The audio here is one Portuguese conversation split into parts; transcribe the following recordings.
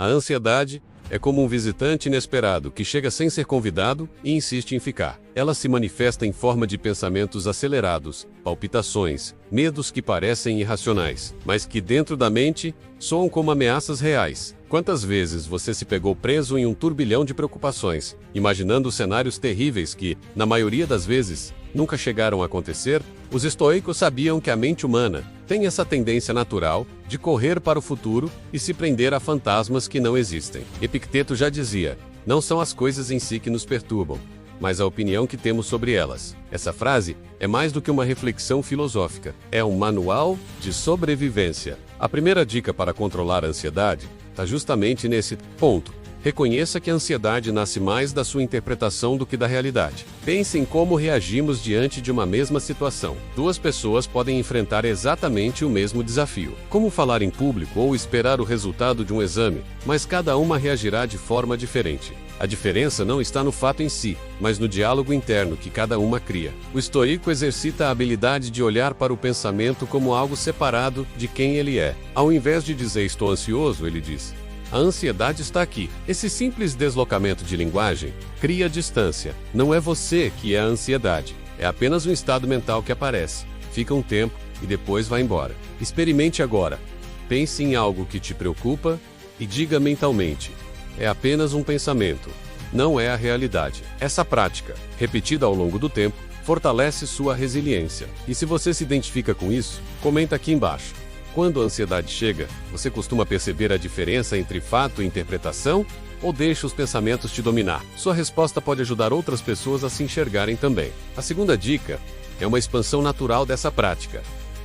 A ansiedade é como um visitante inesperado que chega sem ser convidado e insiste em ficar. Ela se manifesta em forma de pensamentos acelerados, palpitações, medos que parecem irracionais, mas que dentro da mente soam como ameaças reais. Quantas vezes você se pegou preso em um turbilhão de preocupações, imaginando cenários terríveis que, na maioria das vezes, nunca chegaram a acontecer? Os estoicos sabiam que a mente humana tem essa tendência natural de correr para o futuro e se prender a fantasmas que não existem. Epicteto já dizia: não são as coisas em si que nos perturbam, mas a opinião que temos sobre elas. Essa frase é mais do que uma reflexão filosófica, é um manual de sobrevivência. A primeira dica para controlar a ansiedade está justamente nesse ponto. Reconheça que a ansiedade nasce mais da sua interpretação do que da realidade. Pense em como reagimos diante de uma mesma situação. Duas pessoas podem enfrentar exatamente o mesmo desafio, como falar em público ou esperar o resultado de um exame, mas cada uma reagirá de forma diferente. A diferença não está no fato em si, mas no diálogo interno que cada uma cria. O estoico exercita a habilidade de olhar para o pensamento como algo separado de quem ele é. Ao invés de dizer estou ansioso, ele diz: a ansiedade está aqui. Esse simples deslocamento de linguagem cria distância. Não é você que é a ansiedade. É apenas um estado mental que aparece, fica um tempo e depois vai embora. Experimente agora. Pense em algo que te preocupa e diga mentalmente: é apenas um pensamento. Não é a realidade. Essa prática, repetida ao longo do tempo, fortalece sua resiliência. E se você se identifica com isso, comenta aqui embaixo. Quando a ansiedade chega, você costuma perceber a diferença entre fato e interpretação? Ou deixa os pensamentos te dominar? Sua resposta pode ajudar outras pessoas a se enxergarem também. A segunda dica é uma expansão natural dessa prática.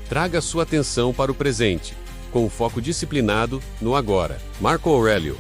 Traga sua atenção para o presente, com um foco disciplinado no agora. Marco Aurélio,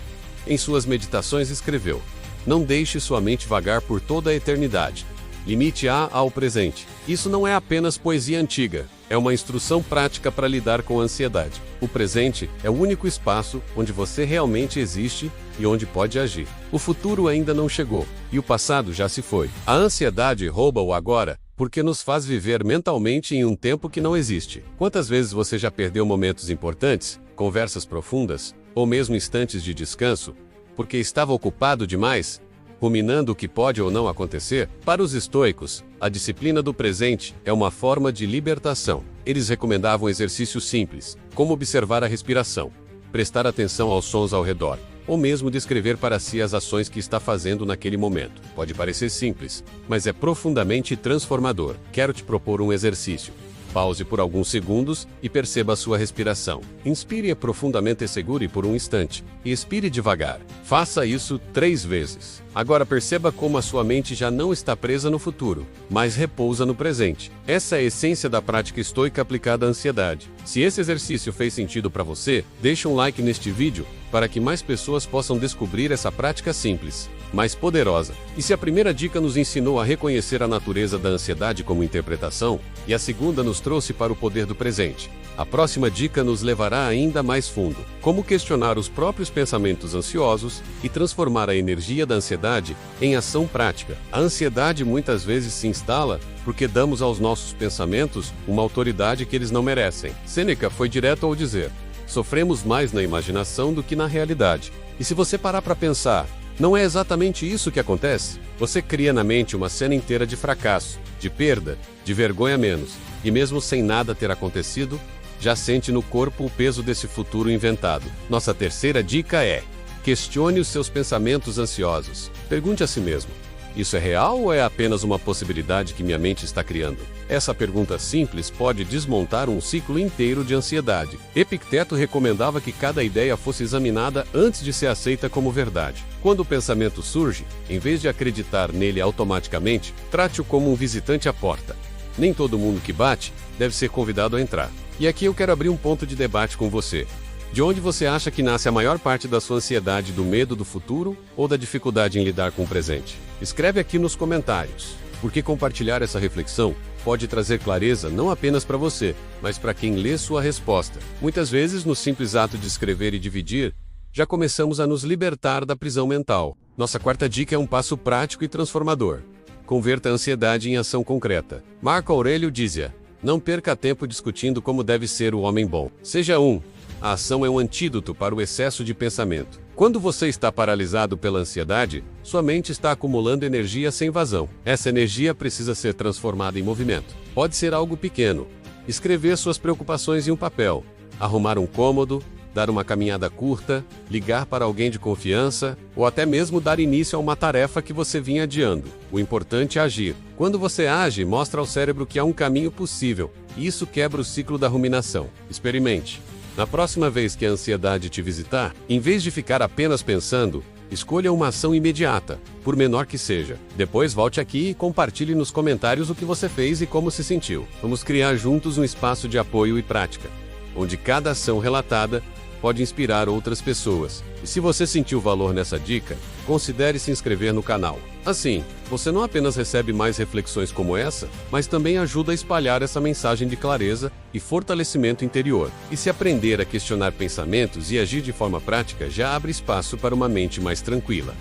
em suas meditações, escreveu: não deixe sua mente vagar por toda a eternidade. Limite-a ao presente. Isso não é apenas poesia antiga, é uma instrução prática para lidar com a ansiedade. O presente é o único espaço onde você realmente existe e onde pode agir. O futuro ainda não chegou, e o passado já se foi. A ansiedade rouba o agora, porque nos faz viver mentalmente em um tempo que não existe. Quantas vezes você já perdeu momentos importantes, conversas profundas, ou mesmo instantes de descanso, porque estava ocupado demais, ruminando o que pode ou não acontecer? Para os estoicos, a disciplina do presente é uma forma de libertação. Eles recomendavam exercícios simples, como observar a respiração, prestar atenção aos sons ao redor, ou mesmo descrever para si as ações que está fazendo naquele momento. Pode parecer simples, mas é profundamente transformador. Quero te propor um exercício. Pause por alguns segundos e perceba a sua respiração. Inspire profundamente e segure por um instante, e expire devagar. Faça isso 3 vezes. Agora perceba como a sua mente já não está presa no futuro, mas repousa no presente. Essa é a essência da prática estoica aplicada à ansiedade. Se esse exercício fez sentido para você, deixe um like neste vídeo para que mais pessoas possam descobrir essa prática simples, mais poderosa. E se a primeira dica nos ensinou a reconhecer a natureza da ansiedade como interpretação, e a segunda nos trouxe para o poder do presente, a próxima dica nos levará ainda mais fundo. Como questionar os próprios pensamentos ansiosos e transformar a energia da ansiedade em ação prática. A ansiedade muitas vezes se instala porque damos aos nossos pensamentos uma autoridade que eles não merecem. Sêneca foi direto ao dizer: sofremos mais na imaginação do que na realidade. E se você parar para pensar, não é exatamente isso que acontece? Você cria na mente uma cena inteira de fracasso, de perda, de vergonha menos, e mesmo sem nada ter acontecido, já sente no corpo o peso desse futuro inventado. Nossa terceira dica é: questione os seus pensamentos ansiosos. Pergunte a si mesmo: isso é real ou é apenas uma possibilidade que minha mente está criando? Essa pergunta simples pode desmontar um ciclo inteiro de ansiedade. Epicteto recomendava que cada ideia fosse examinada antes de ser aceita como verdade. Quando o pensamento surge, em vez de acreditar nele automaticamente, trate-o como um visitante à porta. Nem todo mundo que bate deve ser convidado a entrar. E aqui eu quero abrir um ponto de debate com você. De onde você acha que nasce a maior parte da sua ansiedade, do medo do futuro ou da dificuldade em lidar com o presente? Escreve aqui nos comentários, porque compartilhar essa reflexão pode trazer clareza não apenas para você, mas para quem lê sua resposta. Muitas vezes, no simples ato de escrever e dividir, já começamos a nos libertar da prisão mental. Nossa quarta dica é um passo prático e transformador. Converta a ansiedade em ação concreta. Marco Aurélio dizia: não perca tempo discutindo como deve ser o homem bom. Seja um. A ação é um antídoto para o excesso de pensamento. Quando você está paralisado pela ansiedade, sua mente está acumulando energia sem vazão. Essa energia precisa ser transformada em movimento. Pode ser algo pequeno: escrever suas preocupações em um papel, arrumar um cômodo, dar uma caminhada curta, ligar para alguém de confiança, ou até mesmo dar início a uma tarefa que você vinha adiando. O importante é agir. Quando você age, mostra ao cérebro que há um caminho possível, e isso quebra o ciclo da ruminação. Experimente. Na próxima vez que a ansiedade te visitar, em vez de ficar apenas pensando, escolha uma ação imediata, por menor que seja. Depois volte aqui e compartilhe nos comentários o que você fez e como se sentiu. Vamos criar juntos um espaço de apoio e prática, onde cada ação relatada pode inspirar outras pessoas. E se você sentiu valor nessa dica, considere se inscrever no canal. Assim, você não apenas recebe mais reflexões como essa, mas também ajuda a espalhar essa mensagem de clareza e fortalecimento interior. E se aprender a questionar pensamentos e agir de forma prática, já abre espaço para uma mente mais tranquila.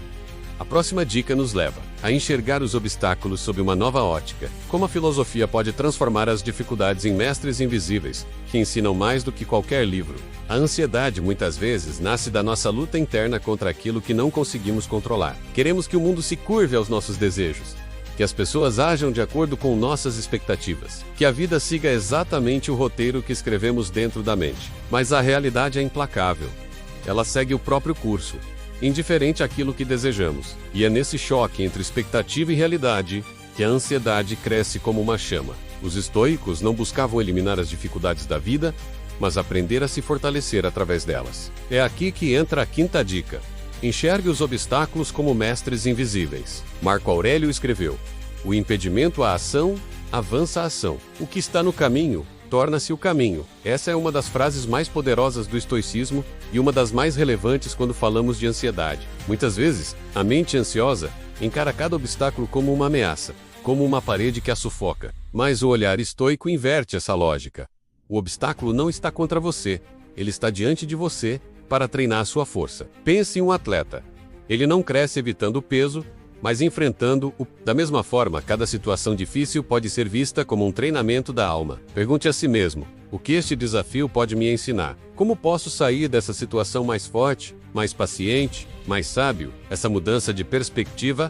A próxima dica nos leva a enxergar os obstáculos sob uma nova ótica. Como a filosofia pode transformar as dificuldades em mestres invisíveis, que ensinam mais do que qualquer livro. A ansiedade muitas vezes nasce da nossa luta interna contra aquilo que não conseguimos controlar. Queremos que o mundo se curve aos nossos desejos, que as pessoas ajam de acordo com nossas expectativas, que a vida siga exatamente o roteiro que escrevemos dentro da mente. Mas a realidade é implacável. Ela segue o próprio curso, indiferente àquilo que desejamos. E é nesse choque entre expectativa e realidade que a ansiedade cresce como uma chama. Os estoicos não buscavam eliminar as dificuldades da vida, mas aprender a se fortalecer através delas. É aqui que entra a quinta dica. Enxergue os obstáculos como mestres invisíveis. Marco Aurélio escreveu: "O impedimento à ação avança a ação. O que está no caminho torna-se o caminho." Essa é uma das frases mais poderosas do estoicismo e uma das mais relevantes quando falamos de ansiedade. Muitas vezes, a mente ansiosa encara cada obstáculo como uma ameaça, como uma parede que a sufoca. Mas o olhar estoico inverte essa lógica. O obstáculo não está contra você, ele está diante de você para treinar sua força. Pense em um atleta. Ele não cresce evitando o peso, mas enfrentando-o. Da mesma forma, cada situação difícil pode ser vista como um treinamento da alma. Pergunte a si mesmo: o que este desafio pode me ensinar? Como posso sair dessa situação mais forte, mais paciente, mais sábio? Essa mudança de perspectiva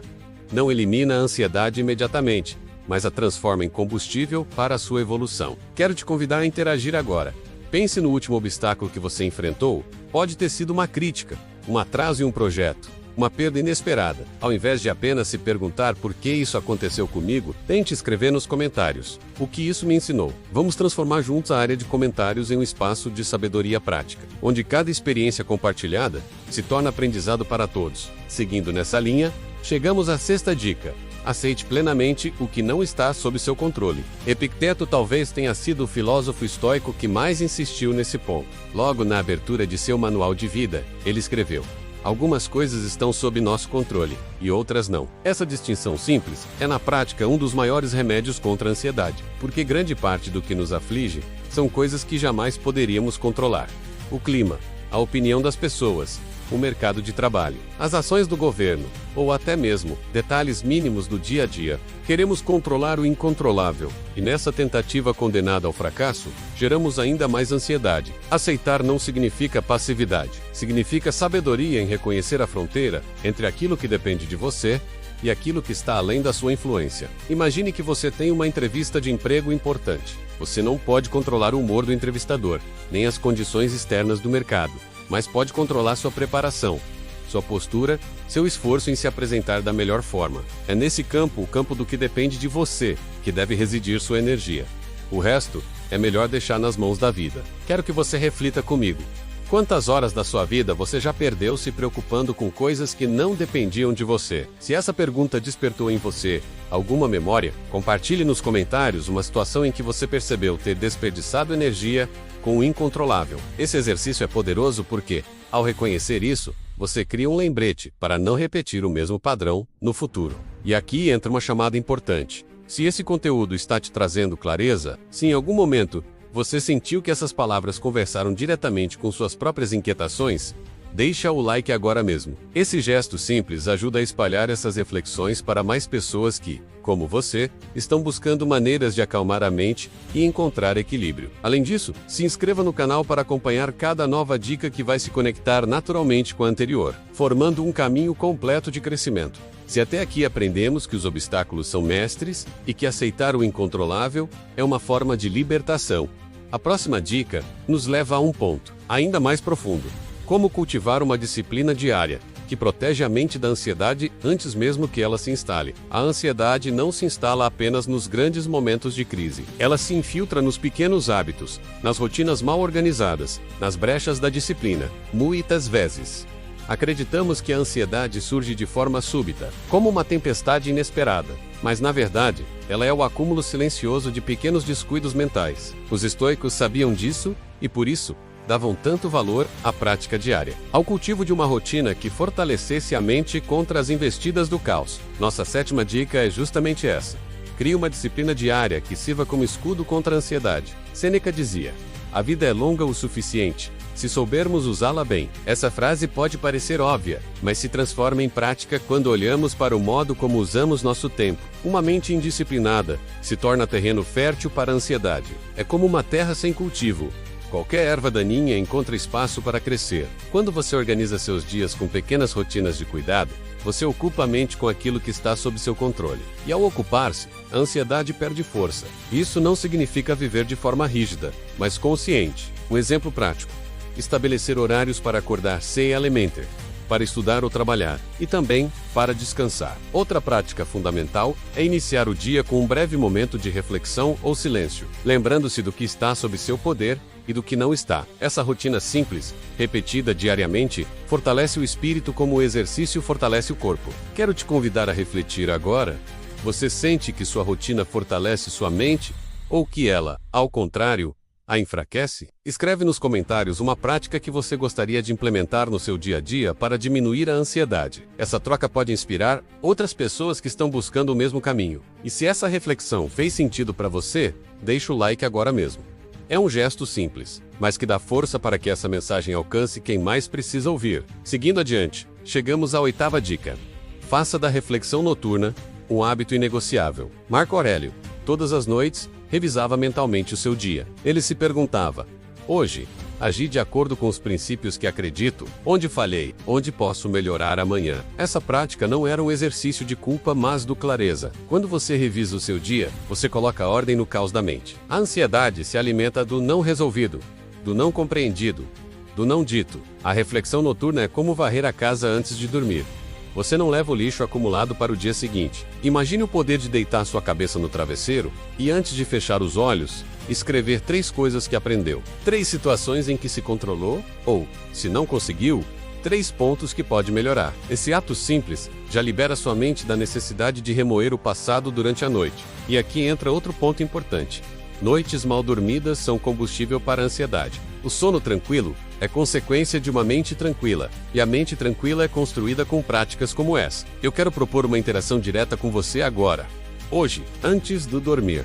não elimina a ansiedade imediatamente, mas a transforma em combustível para a sua evolução. Quero te convidar a interagir agora. Pense no último obstáculo que você enfrentou. Pode ter sido uma crítica, um atraso em um projeto, uma perda inesperada. Ao invés de apenas se perguntar por que isso aconteceu comigo, tente escrever nos comentários: o que isso me ensinou? Vamos transformar juntos a área de comentários em um espaço de sabedoria prática, onde cada experiência compartilhada se torna aprendizado para todos. Seguindo nessa linha, chegamos à sexta dica: aceite plenamente o que não está sob seu controle. Epicteto talvez tenha sido o filósofo estoico que mais insistiu nesse ponto. Logo na abertura de seu manual de vida, ele escreveu: algumas coisas estão sob nosso controle, e outras não. Essa distinção simples é na prática um dos maiores remédios contra a ansiedade, porque grande parte do que nos aflige são coisas que jamais poderíamos controlar. O clima, a opinião das pessoas, o mercado de trabalho, as ações do governo, ou até mesmo detalhes mínimos do dia a dia. Queremos controlar o incontrolável, e nessa tentativa condenada ao fracasso, geramos ainda mais ansiedade. Aceitar não significa passividade, significa sabedoria em reconhecer a fronteira entre aquilo que depende de você e aquilo que está além da sua influência. Imagine que você tem uma entrevista de emprego importante. Você não pode controlar o humor do entrevistador, nem as condições externas do mercado, mas pode controlar sua preparação, sua postura, seu esforço em se apresentar da melhor forma. É nesse campo, o campo do que depende de você, que deve residir sua energia. O resto é melhor deixar nas mãos da vida. Quero que você reflita comigo. Quantas horas da sua vida você já perdeu se preocupando com coisas que não dependiam de você? Se essa pergunta despertou em você alguma memória, compartilhe nos comentários uma situação em que você percebeu ter desperdiçado energia com o incontrolável. Esse exercício é poderoso porque, ao reconhecer isso, você cria um lembrete para não repetir o mesmo padrão no futuro. E aqui entra uma chamada importante. Se esse conteúdo está te trazendo clareza, se em algum momento você sentiu que essas palavras conversaram diretamente com suas próprias inquietações, deixa o like agora mesmo. Esse gesto simples ajuda a espalhar essas reflexões para mais pessoas que, como você, estão buscando maneiras de acalmar a mente e encontrar equilíbrio. Além disso, se inscreva no canal para acompanhar cada nova dica que vai se conectar naturalmente com a anterior, formando um caminho completo de crescimento. Se até aqui aprendemos que os obstáculos são mestres e que aceitar o incontrolável é uma forma de libertação, a próxima dica nos leva a um ponto ainda mais profundo: como cultivar uma disciplina diária que protege a mente da ansiedade antes mesmo que ela se instale. A ansiedade não se instala apenas nos grandes momentos de crise. Ela se infiltra nos pequenos hábitos, nas rotinas mal organizadas, nas brechas da disciplina. Muitas vezes, acreditamos que a ansiedade surge de forma súbita, como uma tempestade inesperada. Mas na verdade, ela é o acúmulo silencioso de pequenos descuidos mentais. Os estoicos sabiam disso e, por isso, davam tanto valor à prática diária, ao cultivo de uma rotina que fortalecesse a mente contra as investidas do caos. Nossa sétima dica é justamente essa: crie uma disciplina diária que sirva como escudo contra a ansiedade. Sêneca dizia: a vida é longa o suficiente, se soubermos usá-la bem. Essa frase pode parecer óbvia, mas se transforma em prática quando olhamos para o modo como usamos nosso tempo. Uma mente indisciplinada se torna terreno fértil para a ansiedade. É como uma terra sem cultivo. Qualquer erva daninha encontra espaço para crescer. Quando você organiza seus dias com pequenas rotinas de cuidado, você ocupa a mente com aquilo que está sob seu controle. E ao ocupar-se, a ansiedade perde força. Isso não significa viver de forma rígida, mas consciente. Um exemplo prático: estabelecer horários para acordar sem alimenter, para estudar ou trabalhar, e também para descansar. Outra prática fundamental é iniciar o dia com um breve momento de reflexão ou silêncio, lembrando-se do que está sob seu poder e do que não está. Essa rotina simples, repetida diariamente, fortalece o espírito como o exercício fortalece o corpo. Quero te convidar a refletir agora. Você sente que sua rotina fortalece sua mente, ou que ela, ao contrário, a enfraquece? Escreve nos comentários uma prática que você gostaria de implementar no seu dia a dia para diminuir a ansiedade. Essa troca pode inspirar outras pessoas que estão buscando o mesmo caminho. E se essa reflexão fez sentido para você, deixa o like agora mesmo. É um gesto simples, mas que dá força para que essa mensagem alcance quem mais precisa ouvir. Seguindo adiante, chegamos à oitava dica: faça da reflexão noturna um hábito inegociável. Marco Aurélio, todas as noites, revisava mentalmente o seu dia. Ele se perguntava: hoje, agi de acordo com os princípios que acredito? Onde falhei? Onde posso melhorar amanhã? Essa prática não era um exercício de culpa, mas do clareza. Quando você revisa o seu dia, você coloca ordem no caos da mente. A ansiedade se alimenta do não resolvido, do não compreendido, do não dito. A reflexão noturna é como varrer a casa antes de dormir. Você não leva o lixo acumulado para o dia seguinte. Imagine o poder de deitar sua cabeça no travesseiro e, antes de fechar os olhos, escrever 3 coisas que aprendeu, 3 situações em que se controlou, ou, se não conseguiu, 3 pontos que pode melhorar. Esse ato simples já libera sua mente da necessidade de remoer o passado durante a noite. E aqui entra outro ponto importante: noites mal dormidas são combustível para a ansiedade. O sono tranquilo é consequência de uma mente tranquila, e a mente tranquila é construída com práticas como essa. Eu quero propor uma interação direta com você agora. Hoje, antes de dormir,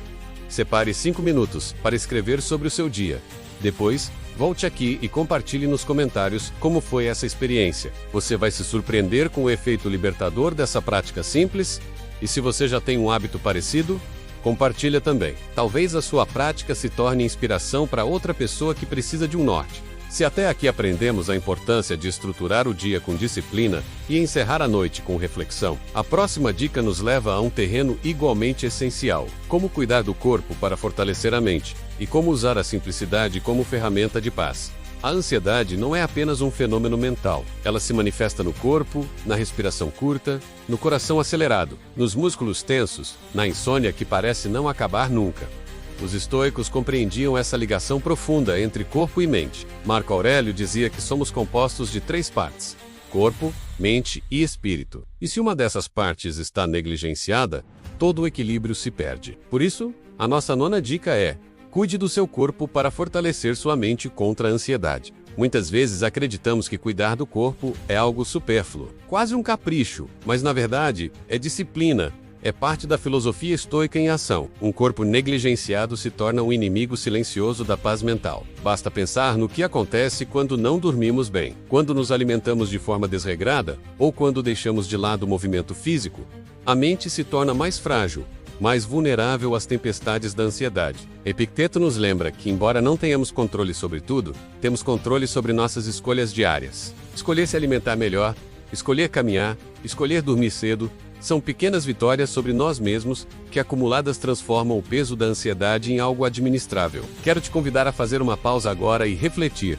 separe 5 minutos para escrever sobre o seu dia. Depois, volte aqui e compartilhe nos comentários como foi essa experiência. Você vai se surpreender com o efeito libertador dessa prática simples, e se você já tem um hábito parecido, compartilha também. Talvez a sua prática se torne inspiração para outra pessoa que precisa de um norte. Se até aqui aprendemos a importância de estruturar o dia com disciplina e encerrar a noite com reflexão, a próxima dica nos leva a um terreno igualmente essencial: como cuidar do corpo para fortalecer a mente, e como usar a simplicidade como ferramenta de paz. A ansiedade não é apenas um fenômeno mental. Ela se manifesta no corpo, na respiração curta, no coração acelerado, nos músculos tensos, na insônia que parece não acabar nunca. Os estoicos compreendiam essa ligação profunda entre corpo e mente. Marco Aurélio dizia que somos compostos de 3 partes: corpo, mente e espírito. E se uma dessas partes está negligenciada, todo o equilíbrio se perde. Por isso, a nossa 9ª dica é: cuide do seu corpo para fortalecer sua mente contra a ansiedade. Muitas vezes acreditamos que cuidar do corpo é algo supérfluo, quase um capricho, mas na verdade é disciplina, É parte da filosofia estoica em ação. Um corpo negligenciado se torna um inimigo silencioso da paz mental. Basta pensar no que acontece quando não dormimos bem, quando nos alimentamos de forma desregrada ou quando deixamos de lado o movimento físico. A mente se torna mais frágil, mais vulnerável às tempestades da ansiedade. Epicteto nos lembra que, embora não tenhamos controle sobre tudo, temos controle sobre nossas escolhas diárias. Escolher se alimentar melhor, escolher caminhar, escolher dormir cedo, são pequenas vitórias sobre nós mesmos que, acumuladas, transformam o peso da ansiedade em algo administrável. Quero te convidar a fazer uma pausa agora e refletir.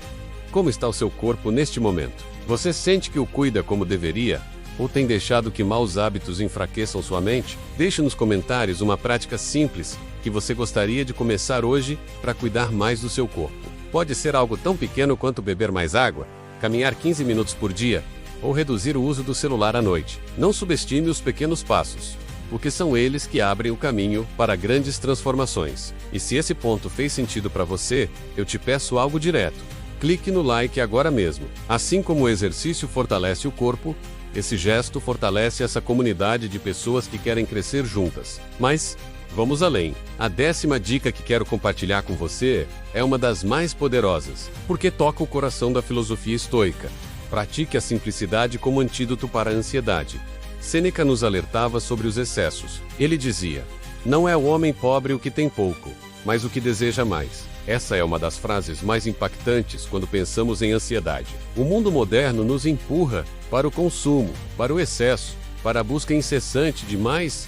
Como está o seu corpo neste momento? Você sente que o cuida como deveria? Ou tem deixado que maus hábitos enfraqueçam sua mente? Deixe nos comentários uma prática simples que você gostaria de começar hoje para cuidar mais do seu corpo. Pode ser algo tão pequeno quanto beber mais água, caminhar 15 minutos por dia, ou reduzir o uso do celular à noite. Não subestime os pequenos passos, porque são eles que abrem o caminho para grandes transformações. E se esse ponto fez sentido para você, eu te peço algo direto. Clique no like agora mesmo. Assim como o exercício fortalece o corpo, esse gesto fortalece essa comunidade de pessoas que querem crescer juntas. Mas vamos além. A 10ª dica que quero compartilhar com você é uma das mais poderosas, porque toca o coração da filosofia estoica. Pratique a simplicidade como antídoto para a ansiedade. Sêneca nos alertava sobre os excessos. Ele dizia: "Não é o homem pobre o que tem pouco, mas o que deseja mais." Essa é uma das frases mais impactantes quando pensamos em ansiedade. O mundo moderno nos empurra para o consumo, para o excesso, para a busca incessante de mais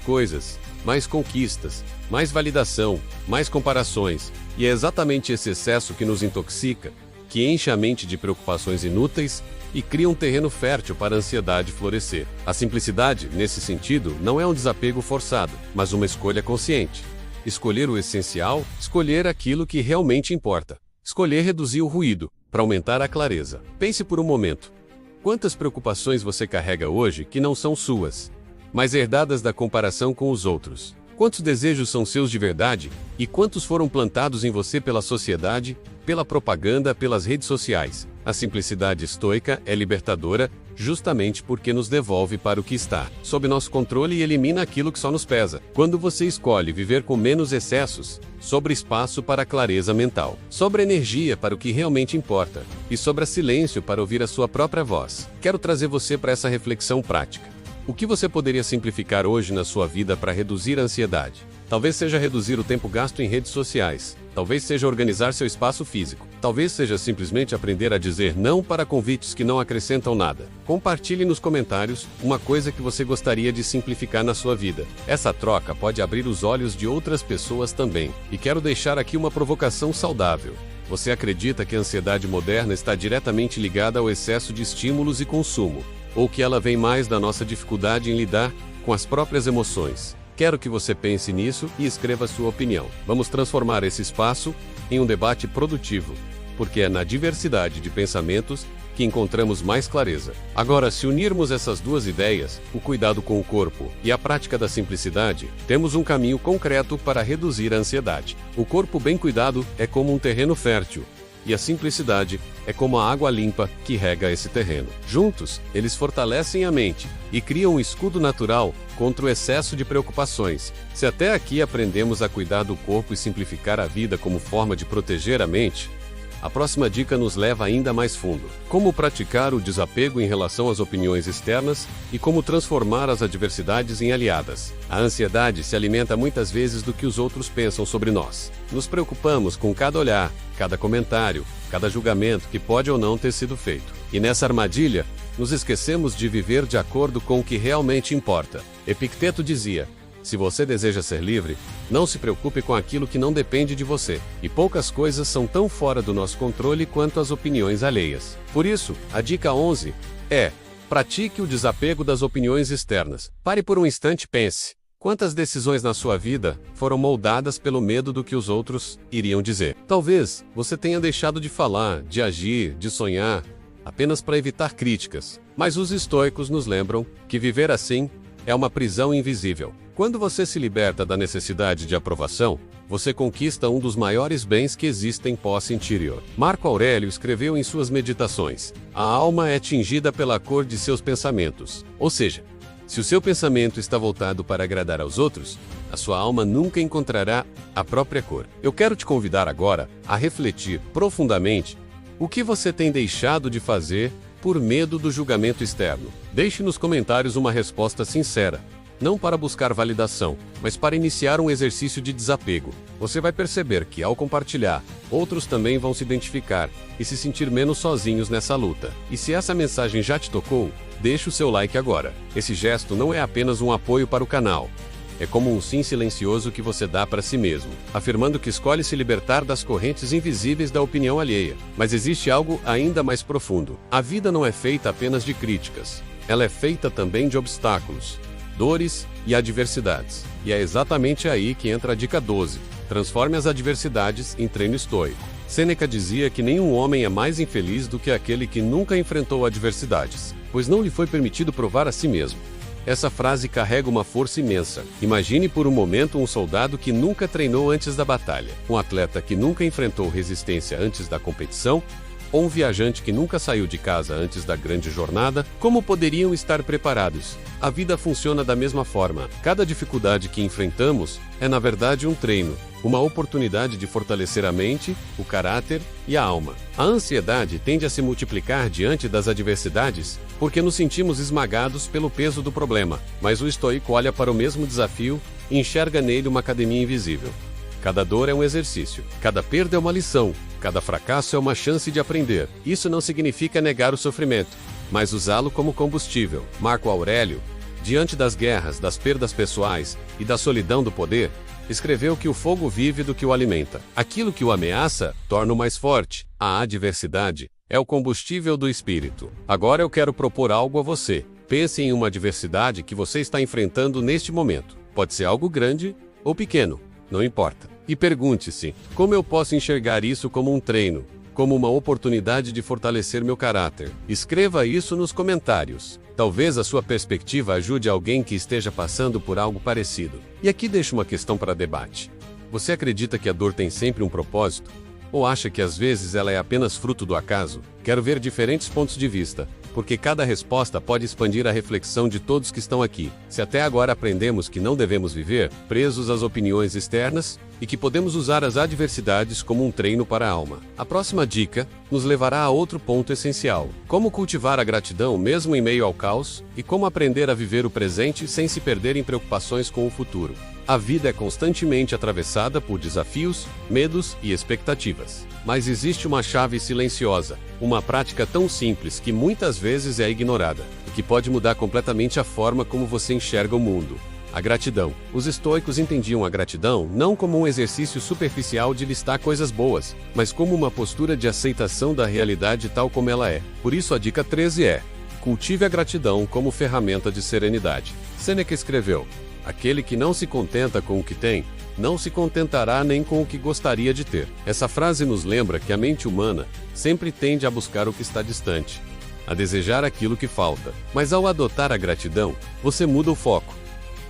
coisas, mais conquistas, mais validação, mais comparações. E é exatamente esse excesso que nos intoxica, que enche a mente de preocupações inúteis e cria um terreno fértil para a ansiedade florescer. A simplicidade, nesse sentido, não é um desapego forçado, mas uma escolha consciente. Escolher o essencial, escolher aquilo que realmente importa. Escolher reduzir o ruído, para aumentar a clareza. Pense por um momento. Quantas preocupações você carrega hoje que não são suas, mas herdadas da comparação com os outros? Quantos desejos são seus de verdade e quantos foram plantados em você pela sociedade, pela propaganda, pelas redes sociais? A simplicidade estoica é libertadora justamente porque nos devolve para o que está sob nosso controle e elimina aquilo que só nos pesa. Quando você escolhe viver com menos excessos, sobra espaço para a clareza mental, sobra energia para o que realmente importa e sobra silêncio para ouvir a sua própria voz. Quero trazer você para essa reflexão prática. O que você poderia simplificar hoje na sua vida para reduzir a ansiedade? Talvez seja reduzir o tempo gasto em redes sociais. Talvez seja organizar seu espaço físico. Talvez seja simplesmente aprender a dizer não para convites que não acrescentam nada. Compartilhe nos comentários uma coisa que você gostaria de simplificar na sua vida. Essa troca pode abrir os olhos de outras pessoas também. E quero deixar aqui uma provocação saudável. Você acredita que a ansiedade moderna está diretamente ligada ao excesso de estímulos e consumo? Ou que ela vem mais da nossa dificuldade em lidar com as próprias emoções? Quero que você pense nisso e escreva sua opinião. Vamos transformar esse espaço em um debate produtivo, porque é na diversidade de pensamentos que encontramos mais clareza. Agora, se unirmos essas duas ideias, o cuidado com o corpo e a prática da simplicidade, temos um caminho concreto para reduzir a ansiedade. O corpo bem cuidado é como um terreno fértil, e a simplicidade é como a água limpa que rega esse terreno. Juntos, eles fortalecem a mente e criam um escudo natural contra o excesso de preocupações. Se até aqui aprendemos a cuidar do corpo e simplificar a vida como forma de proteger a mente, a próxima dica nos leva ainda mais fundo. Como praticar o desapego em relação às opiniões externas e como transformar as adversidades em aliadas. A ansiedade se alimenta muitas vezes do que os outros pensam sobre nós. Nos preocupamos com cada olhar, cada comentário, cada julgamento que pode ou não ter sido feito. E nessa armadilha, nos esquecemos de viver de acordo com o que realmente importa. Epicteto dizia: "Se você deseja ser livre, não se preocupe com aquilo que não depende de você." E poucas coisas são tão fora do nosso controle quanto as opiniões alheias. Por isso, a dica 11 é: pratique o desapego das opiniões externas. Pare por um instante e pense. Quantas decisões na sua vida foram moldadas pelo medo do que os outros iriam dizer? Talvez você tenha deixado de falar, de agir, de sonhar, apenas para evitar críticas. Mas os estoicos nos lembram que viver assim é uma prisão invisível. Quando você se liberta da necessidade de aprovação, você conquista um dos maiores bens que existem posse interior. Marco Aurélio escreveu em suas meditações: "A alma é tingida pela cor de seus pensamentos." Ou seja, Se o seu pensamento está voltado para agradar aos outros, a sua alma nunca encontrará a própria cor. Eu quero te convidar agora a refletir profundamente o que você tem deixado de fazer por medo do julgamento externo. Deixe nos comentários uma resposta sincera, não para buscar validação, mas para iniciar um exercício de desapego. Você vai perceber que, ao compartilhar, outros também vão se identificar e se sentir menos sozinhos nessa luta. E se essa mensagem já te tocou, deixe o seu like agora. Esse gesto não é apenas um apoio para o canal. É como um sim silencioso que você dá para si mesmo, afirmando que escolhe se libertar das correntes invisíveis da opinião alheia. Mas existe algo ainda mais profundo. A vida não é feita apenas de críticas. Ela é feita também de obstáculos, dores e adversidades. E é exatamente aí que entra a dica 12. Transforme as adversidades em treino estoico. Sêneca dizia que nenhum homem é mais infeliz do que aquele que nunca enfrentou adversidades, pois não lhe foi permitido provar a si mesmo. Essa frase carrega uma força imensa. Imagine por um momento um soldado que nunca treinou antes da batalha, um atleta que nunca enfrentou resistência antes da competição, ou um viajante que nunca saiu de casa antes da grande jornada. Como poderiam estar preparados? A vida funciona da mesma forma. Cada dificuldade que enfrentamos é, na verdade, um treino, uma oportunidade de fortalecer a mente, o caráter e a alma. A ansiedade tende a se multiplicar diante das adversidades porque nos sentimos esmagados pelo peso do problema, mas o estoico olha para o mesmo desafio e enxerga nele uma academia invisível. Cada dor é um exercício, cada perda é uma lição, cada fracasso é uma chance de aprender. Isso não significa negar o sofrimento, mas usá-lo como combustível. Marco Aurélio, diante das guerras, das perdas pessoais e da solidão do poder, escreveu que o fogo vive do que o alimenta. Aquilo que o ameaça torna-o mais forte. A adversidade é o combustível do espírito. Agora eu quero propor algo a você. Pense em uma adversidade que você está enfrentando neste momento. Pode ser algo grande ou pequeno, não importa. E pergunte-se: como eu posso enxergar isso como um treino, como uma oportunidade de fortalecer meu caráter? Escreva isso nos comentários. Talvez a sua perspectiva ajude alguém que esteja passando por algo parecido. E aqui deixo uma questão para debate. Você acredita que a dor tem sempre um propósito? Ou acha que às vezes ela é apenas fruto do acaso? Quero ver diferentes pontos de vista, porque cada resposta pode expandir a reflexão de todos que estão aqui. Se até agora aprendemos que não devemos viver presos às opiniões externas e que podemos usar as adversidades como um treino para a alma, a próxima dica nos levará a outro ponto essencial: como cultivar a gratidão mesmo em meio ao caos e como aprender a viver o presente sem se perder em preocupações com o futuro. A vida é constantemente atravessada por desafios, medos e expectativas. Mas existe uma chave silenciosa, uma prática tão simples que muitas vezes é ignorada, e que pode mudar completamente a forma como você enxerga o mundo: a gratidão. Os estoicos entendiam a gratidão não como um exercício superficial de listar coisas boas, mas como uma postura de aceitação da realidade tal como ela é. Por isso a dica 13 é: cultive a gratidão como ferramenta de serenidade. Sêneca escreveu: aquele que não se contenta com o que tem, não se contentará nem com o que gostaria de ter. Essa frase nos lembra que a mente humana sempre tende a buscar o que está distante, a desejar aquilo que falta. Mas ao adotar a gratidão, você muda o foco.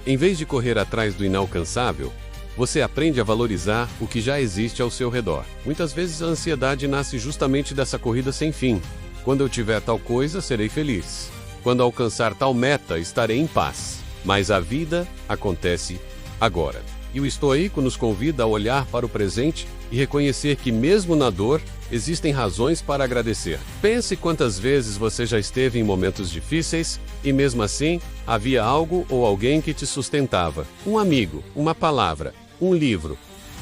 Em vez de correr atrás do inalcançável, você aprende a valorizar o que já existe ao seu redor. Muitas vezes a ansiedade nasce justamente dessa corrida sem fim. Quando eu tiver tal coisa, serei feliz. Quando alcançar tal meta, estarei em paz. Mas a vida acontece agora. E o estoico nos convida a olhar para o presente e reconhecer que mesmo na dor, existem razões para agradecer. Pense quantas vezes você já esteve em momentos difíceis e mesmo assim, havia algo ou alguém que te sustentava. Um amigo, uma palavra, um livro,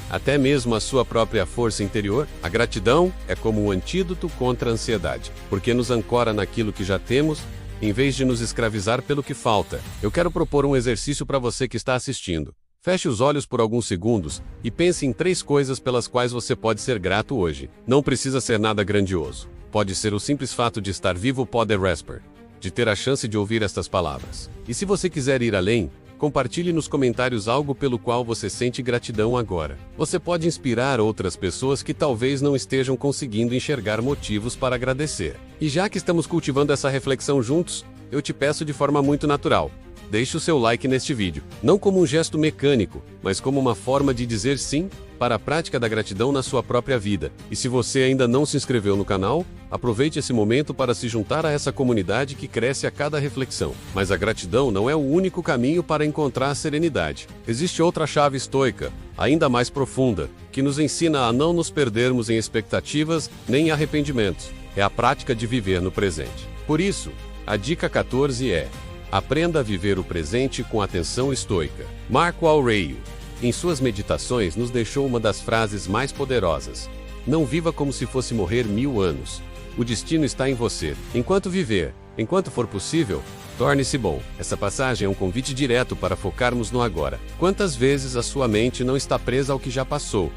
até mesmo a sua própria força interior. A gratidão é como um antídoto contra a ansiedade, porque nos ancora naquilo que já temos, em vez de nos escravizar pelo que falta. Eu quero propor um exercício para você que está assistindo. Feche os olhos por alguns segundos e pense em 3 coisas pelas quais você pode ser grato hoje. Não precisa ser nada grandioso. Pode ser o simples fato de estar vivo, pode respirar, de ter a chance de ouvir estas palavras. E se você quiser ir além, compartilhe nos comentários algo pelo qual você sente gratidão agora. Você pode inspirar outras pessoas que talvez não estejam conseguindo enxergar motivos para agradecer. E já que estamos cultivando essa reflexão juntos, eu te peço de forma muito natural: Deixe o seu like neste vídeo, não como um gesto mecânico, mas como uma forma de dizer sim para a prática da gratidão na sua própria vida. E se você ainda não se inscreveu no canal, aproveite esse momento para se juntar a essa comunidade que cresce a cada reflexão. Mas a gratidão não é o único caminho para encontrar a serenidade. Existe outra chave estoica, ainda mais profunda, que nos ensina a não nos perdermos em expectativas nem em arrependimentos. É a prática de viver no presente. Por isso, a dica 14 é: aprenda a viver o presente com atenção estoica. Marco Aurélio, em suas meditações, nos deixou uma das frases mais poderosas: não viva como se fosse morrer 1000 anos. O destino está em você. Enquanto viver, enquanto for possível, torne-se bom. Essa passagem é um convite direto para focarmos no agora. Quantas vezes a sua mente não está presa ao que já passou,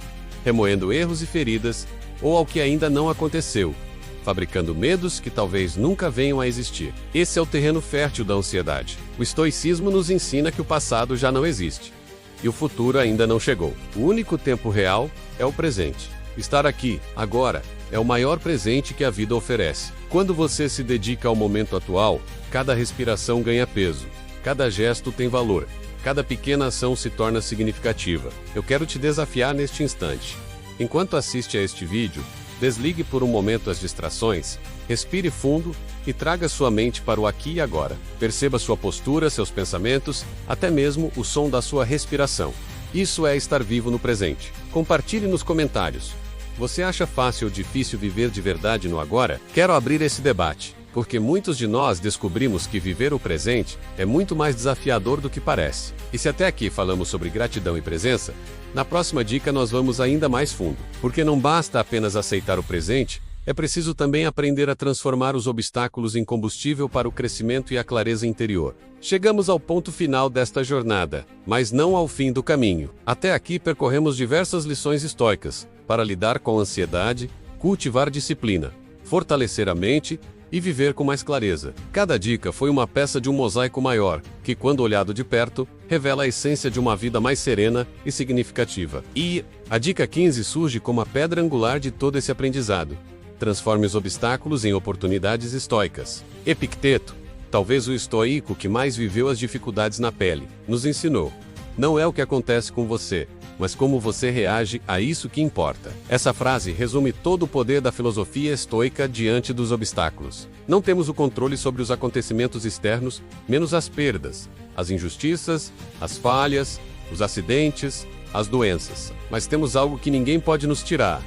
remoendo erros e feridas, ou ao que ainda não aconteceu, fabricando medos que talvez nunca venham a existir? Esse é o terreno fértil da ansiedade. O estoicismo nos ensina que o passado já não existe e o futuro ainda não chegou. O único tempo real é o presente. Estar aqui, agora, é o maior presente que a vida oferece. Quando você se dedica ao momento atual, cada respiração ganha peso, cada gesto tem valor, cada pequena ação se torna significativa. Eu quero te desafiar neste instante. Enquanto assiste a este vídeo, desligue por um momento as distrações, respire fundo e traga sua mente para o aqui e agora. Perceba sua postura, seus pensamentos, até mesmo o som da sua respiração. Isso é estar vivo no presente. Compartilhe nos comentários. Você acha fácil ou difícil viver de verdade no agora? Quero abrir esse debate, porque muitos de nós descobrimos que viver o presente é muito mais desafiador do que parece. E se até aqui falamos sobre gratidão e presença, na próxima dica nós vamos ainda mais fundo. Porque não basta apenas aceitar o presente, é preciso também aprender a transformar os obstáculos em combustível para o crescimento e a clareza interior. Chegamos ao ponto final desta jornada, mas não ao fim do caminho. Até aqui percorremos diversas lições estoicas para lidar com a ansiedade, cultivar disciplina, fortalecer a mente e viver com mais clareza. Cada dica foi uma peça de um mosaico maior, que, quando olhado de perto, revela a essência de uma vida mais serena e significativa. E a dica 15 surge como a pedra angular de todo esse aprendizado. Transforme os obstáculos em oportunidades estoicas. Epicteto, talvez o estoico que mais viveu as dificuldades na pele, nos ensinou: não é o que acontece com você, mas como você reage a isso que importa. Essa frase resume todo o poder da filosofia estoica diante dos obstáculos. Não temos o controle sobre os acontecimentos externos, menos as perdas, as injustiças, as falhas, os acidentes, as doenças. Mas temos algo que ninguém pode nos tirar: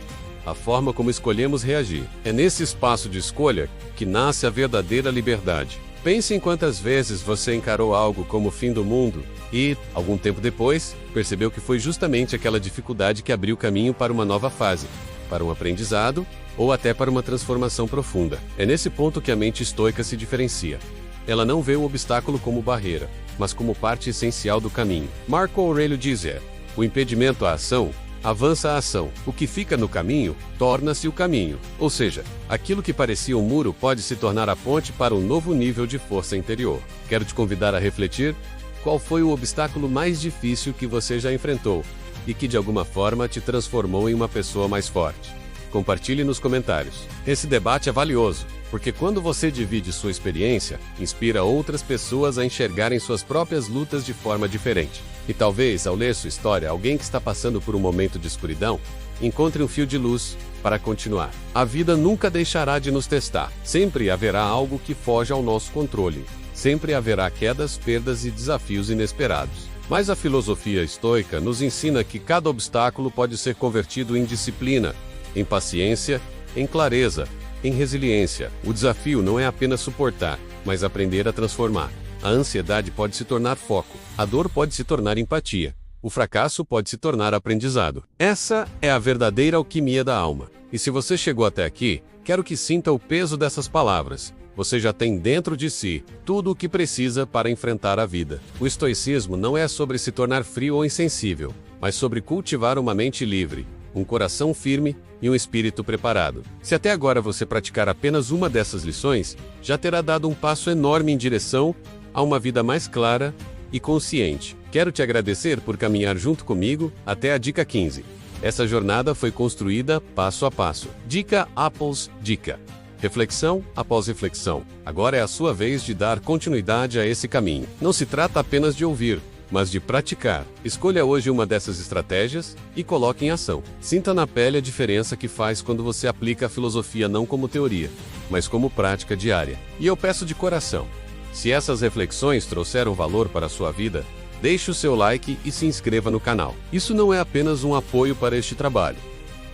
a forma como escolhemos reagir. É nesse espaço de escolha que nasce a verdadeira liberdade. Pense em quantas vezes você encarou algo como o fim do mundo e, algum tempo depois, percebeu que foi justamente aquela dificuldade que abriu caminho para uma nova fase, para um aprendizado ou até para uma transformação profunda. É nesse ponto que a mente estoica se diferencia. Ela não vê o obstáculo como barreira, mas como parte essencial do caminho. Marco Aurélio dizia: o impedimento à ação avança a ação. O que fica no caminho, torna-se o caminho. Ou seja, aquilo que parecia um muro pode se tornar a ponte para um novo nível de força interior. Quero te convidar a refletir: qual foi o obstáculo mais difícil que você já enfrentou e que de alguma forma te transformou em uma pessoa mais forte? Compartilhe nos comentários. Esse debate é valioso, porque quando você divide sua experiência, inspira outras pessoas a enxergarem suas próprias lutas de forma diferente. E talvez, ao ler sua história, alguém que está passando por um momento de escuridão encontre um fio de luz para continuar. A vida nunca deixará de nos testar. Sempre haverá algo que foge ao nosso controle. Sempre haverá quedas, perdas e desafios inesperados. Mas a filosofia estoica nos ensina que cada obstáculo pode ser convertido em disciplina, em paciência, em clareza, em resiliência. O desafio não é apenas suportar, mas aprender a transformar. A ansiedade pode se tornar foco, a dor pode se tornar empatia, o fracasso pode se tornar aprendizado. Essa é a verdadeira alquimia da alma. E se você chegou até aqui, quero que sinta o peso dessas palavras. Você já tem dentro de si tudo o que precisa para enfrentar a vida. O estoicismo não é sobre se tornar frio ou insensível, mas sobre cultivar uma mente livre, um coração firme e um espírito preparado. Se até agora você praticar apenas uma dessas lições, já terá dado um passo enorme em direção a uma vida mais clara e consciente. Quero te agradecer por caminhar junto comigo até a dica 15. Essa jornada foi construída passo a passo. Dica Apples Dica. Reflexão após reflexão. Agora é a sua vez de dar continuidade a esse caminho. Não se trata apenas de ouvir, mas de praticar. Escolha hoje uma dessas estratégias e coloque em ação. Sinta na pele a diferença que faz quando você aplica a filosofia não como teoria, mas como prática diária. E eu peço de coração, se essas reflexões trouxeram valor para a sua vida, deixe o seu like e se inscreva no canal. Isso não é apenas um apoio para este trabalho.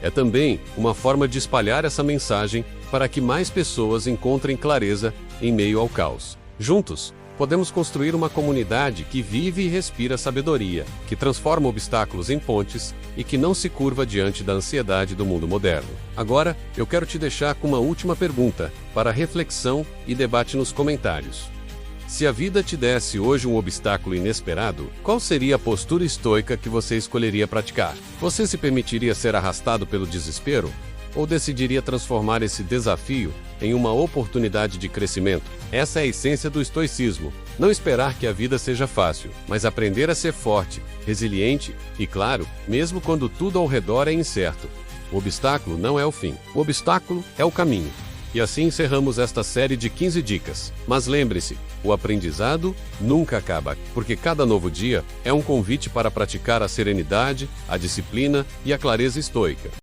É também uma forma de espalhar essa mensagem para que mais pessoas encontrem clareza em meio ao caos. Juntos, podemos construir uma comunidade que vive e respira sabedoria, que transforma obstáculos em pontes e que não se curva diante da ansiedade do mundo moderno. Agora, eu quero te deixar com uma última pergunta para reflexão e debate nos comentários. Se a vida te desse hoje um obstáculo inesperado, qual seria a postura estoica que você escolheria praticar? Você se permitiria ser arrastado pelo desespero? Ou decidiria transformar esse desafio em uma oportunidade de crescimento? Essa é a essência do estoicismo. Não esperar que a vida seja fácil, mas aprender a ser forte, resiliente e, claro, mesmo quando tudo ao redor é incerto. O obstáculo não é o fim. O obstáculo é o caminho. E assim encerramos esta série de 15 dicas. Mas lembre-se, o aprendizado nunca acaba, porque cada novo dia é um convite para praticar a serenidade, a disciplina e a clareza estoica.